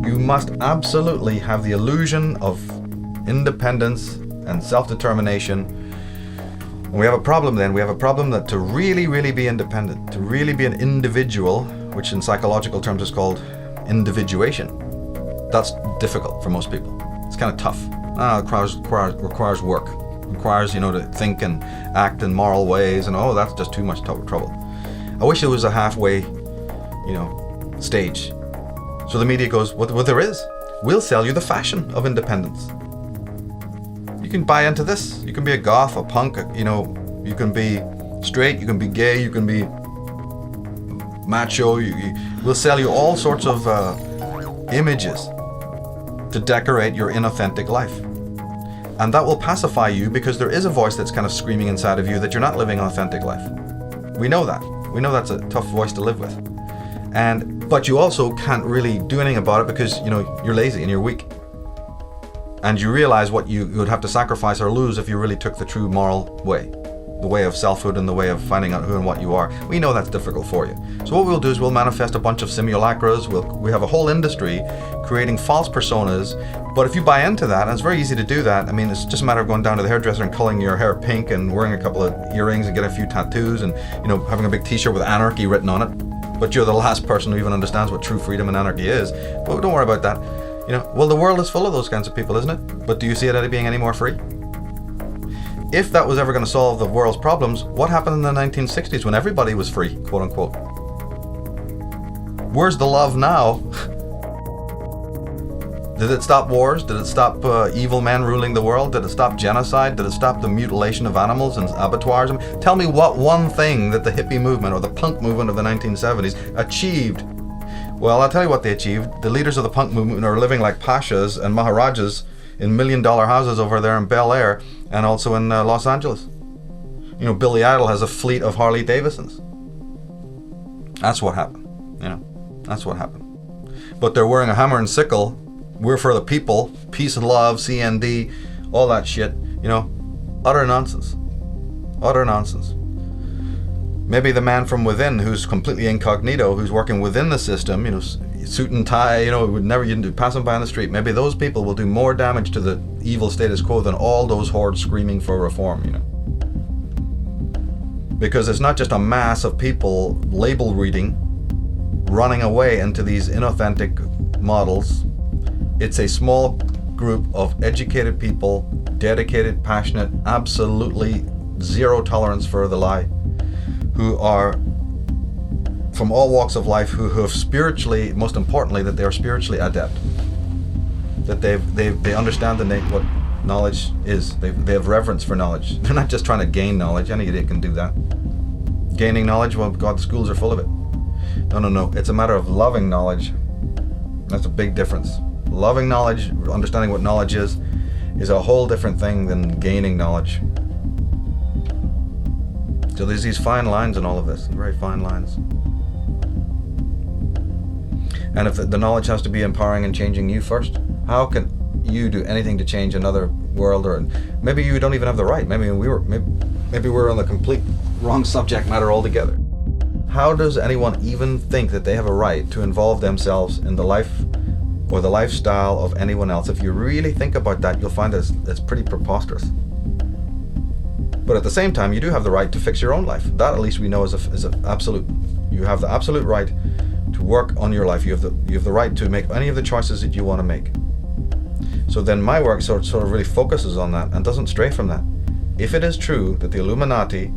You must absolutely have the illusion of independence and self-determination. And we have a problem then. We have a problem that to really, really be independent, to really be an individual, which in psychological terms is called individuation, that's difficult for most people. It's kind of tough. It requires work. It requires, to think and act in moral ways, and that's just too much trouble. I wish there was a halfway, stage. So the media goes, what there is. We'll sell you the fashion of independence. You can buy into this. You can be a goth, a punk, you can be straight, you can be gay, you can be macho. We'll sell you all sorts of images to decorate your inauthentic life. And that will pacify you because there is a voice that's kind of screaming inside of you that you're not living an authentic life. We know that. We know that's a tough voice to live with. But you also can't really do anything about it because, you're lazy and you're weak. And you realize what you would have to sacrifice or lose if you really took the true moral way. The way of selfhood and the way of finding out who and what you are. We know that's difficult for you. So what we'll do is we'll manifest a bunch of simulacras. We have a whole industry creating false personas. But if you buy into that, and it's very easy to do that. I mean, it's just a matter of going down to the hairdresser and coloring your hair pink and wearing a couple of earrings and getting a few tattoos and, having a big t-shirt with anarchy written on it. But you're the last person who even understands what true freedom and anarchy is. But don't worry about that. Well, the world is full of those kinds of people, isn't it? But do you see it as being any more free? If that was ever going to solve the world's problems, what happened in the 1960s when everybody was free, quote unquote? Where's the love now? Did it stop wars? Did it stop evil men ruling the world? Did it stop genocide? Did it stop the mutilation of animals and abattoirs? Tell me what one thing that the hippie movement or the punk movement of the 1970s achieved. Well, I'll tell you what they achieved. The leaders of the punk movement are living like pashas and maharajas in $1 million houses over there in Bel Air and also in Los Angeles. Billy Idol has a fleet of Harley Davidsons. That's what happened. That's what happened. But they're wearing a hammer and sickle. We're for the people, peace and love, CND, all that shit. Utter nonsense. Utter nonsense. Maybe the man from within who's completely incognito, who's working within the system, suit and tie, would never you'd pass him by on the street. Maybe those people will do more damage to the evil status quo than all those hordes screaming for reform, Because it's not just a mass of people label reading, running away into these inauthentic models. It's a small group of educated people, dedicated, passionate, absolutely zero tolerance for the lie, who are from all walks of life, who have spiritually, most importantly, that they are spiritually adept, that they understand what knowledge is. They have reverence for knowledge. They're not just trying to gain knowledge. Any idiot can do that. Gaining knowledge, well, God, the schools are full of it. No. It's a matter of loving knowledge. That's a big difference. Loving knowledge, understanding what knowledge is a whole different thing than gaining knowledge. So there's these fine lines in all of this, very fine lines. And if the knowledge has to be empowering and changing you first, how can you do anything to change another world? Or maybe you don't even have the right. Maybe we're on the complete wrong subject matter altogether. How does anyone even think that they have a right to involve themselves in the life or the lifestyle of anyone else? If you really think about that, you'll find that it's pretty preposterous. But at the same time, you do have the right to fix your own life. That at least we know is an absolute. You have the absolute right to work on your life. You have the right to make any of the choices that you want to make. So then my work sort of really focuses on that and doesn't stray from that. If it is true that the Illuminati,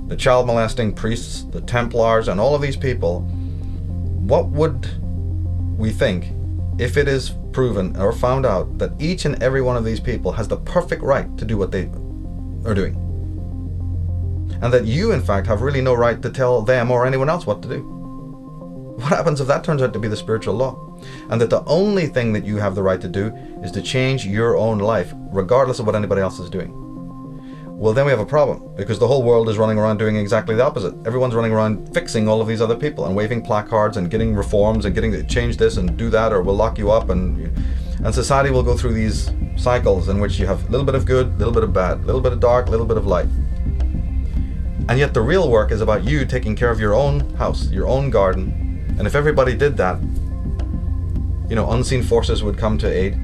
the child molesting priests, the Templars, and all of these people, what would we think if it is proven or found out that each and every one of these people has the perfect right to do what they are doing? And that you, in fact, have really no right to tell them or anyone else what to do. What happens if that turns out to be the spiritual law? And that the only thing that you have the right to do is to change your own life, regardless of what anybody else is doing. Well, then we have a problem, because the whole world is running around doing exactly the opposite. Everyone's running around fixing all of these other people and waving placards and getting reforms and getting to change this and do that, or we'll lock you up. And society will go through these cycles in which you have a little bit of good, a little bit of bad, a little bit of dark, a little bit of light. And yet the real work is about you taking care of your own house, your own garden. And if everybody did that, unseen forces would come to aid.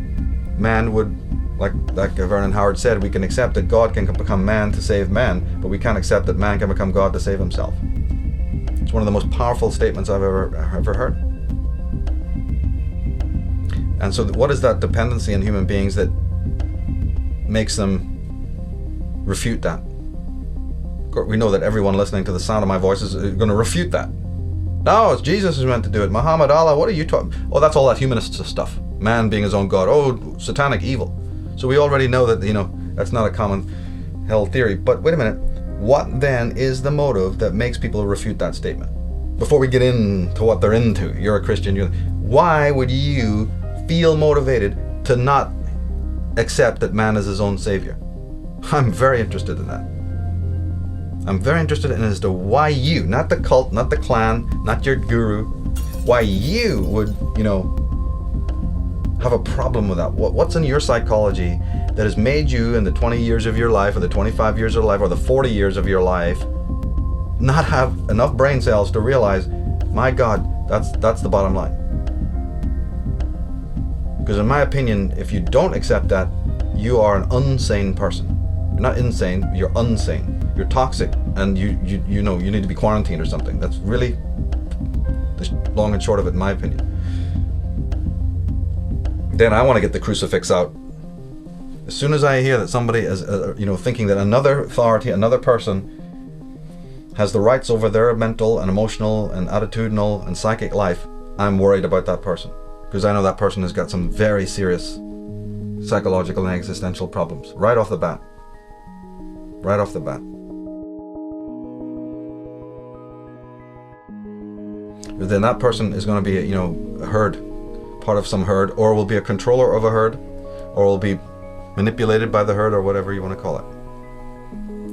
Man would, like Vernon Howard said, we can accept that God can become man to save man, but we can't accept that man can become God to save himself. It's one of the most powerful statements I've ever heard. And so what is that dependency in human beings that makes them refute that? We know that everyone listening to the sound of my voice is going to refute that. No, it's Jesus who's meant to do it. Muhammad, Allah, what are you talking? Oh, that's all that humanist stuff. Man being his own God. Oh, satanic evil. So we already know that, that's not a common held theory. But wait a minute. What then is the motive that makes people refute that statement? Before we get into what they're into, you're a Christian. Why would you feel motivated to not accept that man is his own savior? I'm very interested in that. I'm very interested in as to why you, not the cult, not the clan, not your guru, why you would, have a problem with that. What's in your psychology that has made you in the 20 years of your life, or the 25 years of life, or the 40 years of your life, not have enough brain cells to realize, my God, that's the bottom line. Because in my opinion, if you don't accept that, you are an unsane person. You're not insane, you're unsane. You're toxic, and you need to be quarantined or something. That's really the long and short of it, in my opinion. Then I want to get the crucifix out. As soon as I hear that somebody is, thinking that another authority, another person, has the rights over their mental and emotional and attitudinal and psychic life, I'm worried about that person, because I know that person has got some very serious psychological and existential problems right off the bat. Right off the bat. Then that person is going to be, a herd, part of some herd, or will be a controller of a herd, or will be manipulated by the herd, or whatever you want to call it.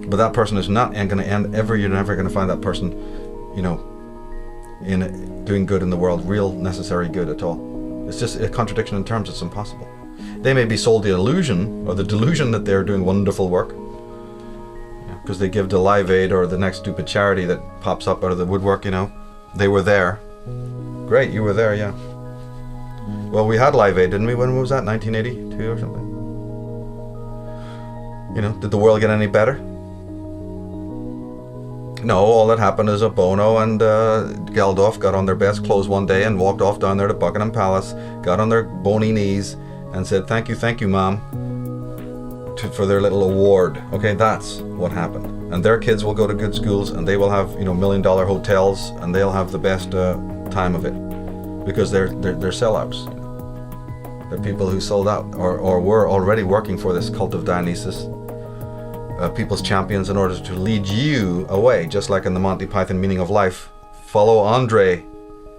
But that person is not going to end ever. You're never going to find that person, in doing good in the world, real necessary good at all. It's just a contradiction in terms. It's impossible. They may be sold the illusion or the delusion that they're doing wonderful work, because they give to Live Aid or the next stupid charity that pops up out of the woodwork. They were there. Great, you were there, yeah. Well, we had Live Aid, didn't we? When was that? 1982 or something? Did the world get any better? No, all that happened is Bono and Geldof got on their best clothes one day and walked off down there to Buckingham Palace, got on their bony knees and said, thank you, Mom, for their little award. Okay, that's what happened. And their kids will go to good schools, and they will have, $1 million hotels, and they'll have the best time of it, because they're sellouts. They're people who sold out or were already working for this cult of Dionysus, people's champions, in order to lead you away, just like in the Monty Python Meaning of Life. Follow Andre,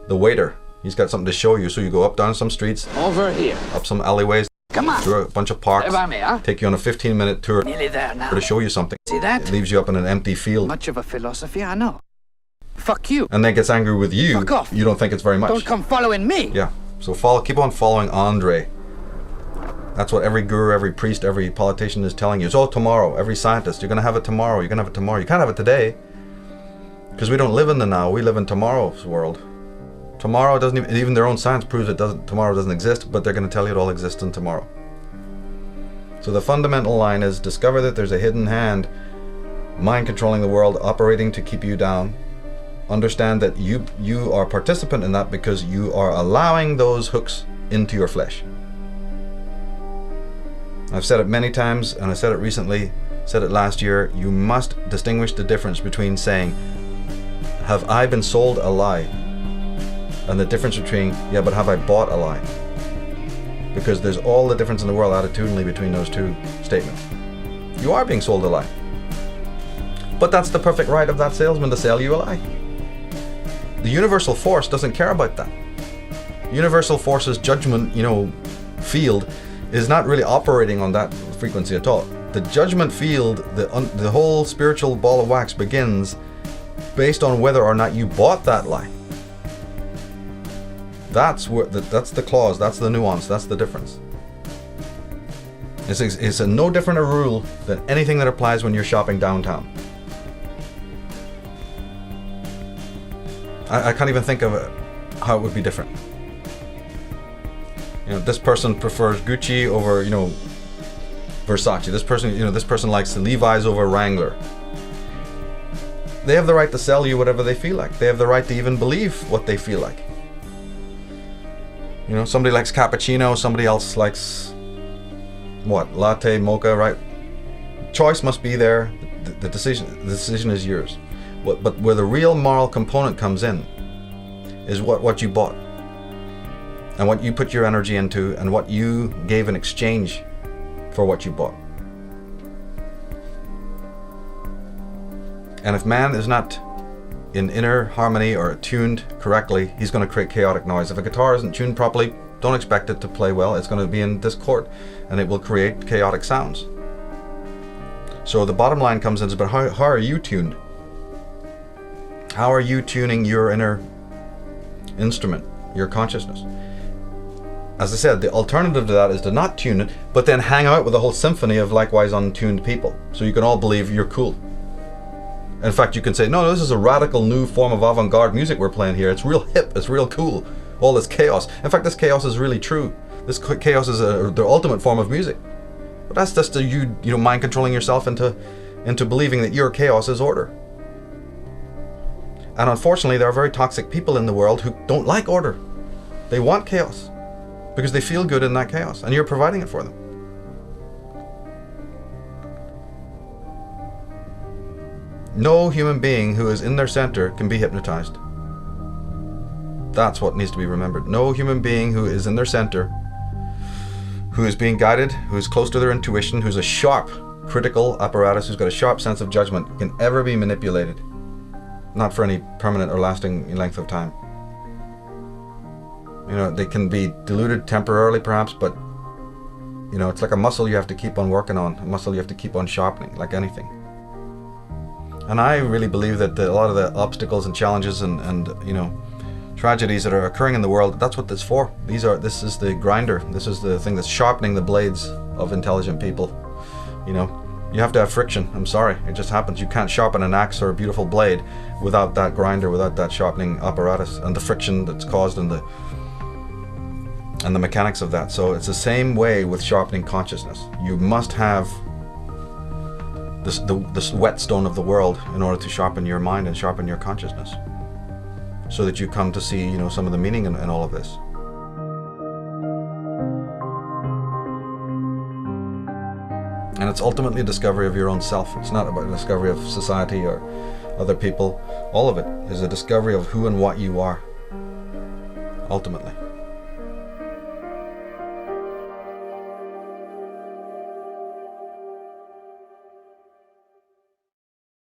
the waiter. He's got something to show you, so you go up down some streets, over here, up some alleyways, come on, through a bunch of parks, take you on a 15-minute tour nearly there now, to show you something. See that? It leaves you up in an empty field. Much of a philosophy, I know. Fuck you. And then gets angry with you. Fuck off. You don't think it's very much. Don't come following me. Yeah. So keep on following Andre. That's what every guru, every priest, every politician is telling you. It's all tomorrow. Every scientist, you're going to have it tomorrow. You're going to have it tomorrow. You can't have it today, because we don't live in the now. We live in tomorrow's world. Tomorrow doesn't even their own science proves tomorrow doesn't exist, but they're going to tell you it all exists in tomorrow. So the fundamental line is, discover that there's a hidden hand, mind controlling the world, operating to keep you down. Understand that you are a participant in that, because you are allowing those hooks into your flesh. I've said it many times, and I said it recently, said it last year. You must distinguish the difference between saying, have I been sold a lie? And the difference between, yeah, but have I bought a lie? Because there's all the difference in the world attitudinally between those two statements. You are being sold a lie. But that's the perfect right of that salesman to sell you a lie. The universal force doesn't care about that. Universal force's judgment, field is not really operating on that frequency at all. The judgment field, the whole spiritual ball of wax begins based on whether or not you bought that lie. That's the clause, that's the nuance, that's the difference. It's a no different a rule than anything that applies when you're shopping downtown. I can't even think of how it would be different. This person prefers Gucci over, Versace. This person likes the Levi's over Wrangler. They have the right to sell you whatever they feel like. They have the right to even believe what they feel like. Somebody likes cappuccino, somebody else likes latte, mocha, right? Choice must be there. The decision is yours. But where the real moral component comes in is what you bought, and what you put your energy into, and what you gave in exchange for what you bought. And if man is not in inner harmony or tuned correctly, he's going to create chaotic noise. If a guitar isn't tuned properly, don't expect it to play well. It's going to be in discord, and it will create chaotic sounds. So the bottom line comes in is about how are you tuned? How are you tuning your inner instrument, your consciousness? As I said, the alternative to that is to not tune it, but then hang out with a whole symphony of likewise untuned people, so you can all believe you're cool. In fact, you can say, no, this is a radical new form of avant-garde music we're playing here. It's real hip, it's real cool. All this chaos. In fact, this chaos is really true. This chaos is the ultimate form of music. But that's just you mind controlling yourself into believing that your chaos is order. And unfortunately, there are very toxic people in the world who don't like order. They want chaos because they feel good in that chaos, and you're providing it for them. No human being who is in their center can be hypnotized. That's what needs to be remembered. No human being who is in their center, who is being guided, who is close to their intuition, who's a sharp critical apparatus, who's got a sharp sense of judgment, can ever be manipulated. Not for any permanent or lasting length of time. They can be diluted temporarily perhaps, but it's like a muscle you have to keep on working on, a muscle you have to keep on sharpening, like anything. And I really believe that a lot of the obstacles and challenges and tragedies that are occurring in the world, that's what this is for. This is the grinder. This is the thing that's sharpening the blades of intelligent people. You have to have friction. I'm sorry, it just happens. You can't sharpen an axe or a beautiful blade without that grinder, without that sharpening apparatus and the friction that's caused and the mechanics of that. So it's the same way with sharpening consciousness. You must have this whetstone of the world in order to sharpen your mind and sharpen your consciousness, so that you come to see some of the meaning in all of this. And it's ultimately a discovery of your own self. It's not about a discovery of society or other people. All of it is a discovery of who and what you are, ultimately.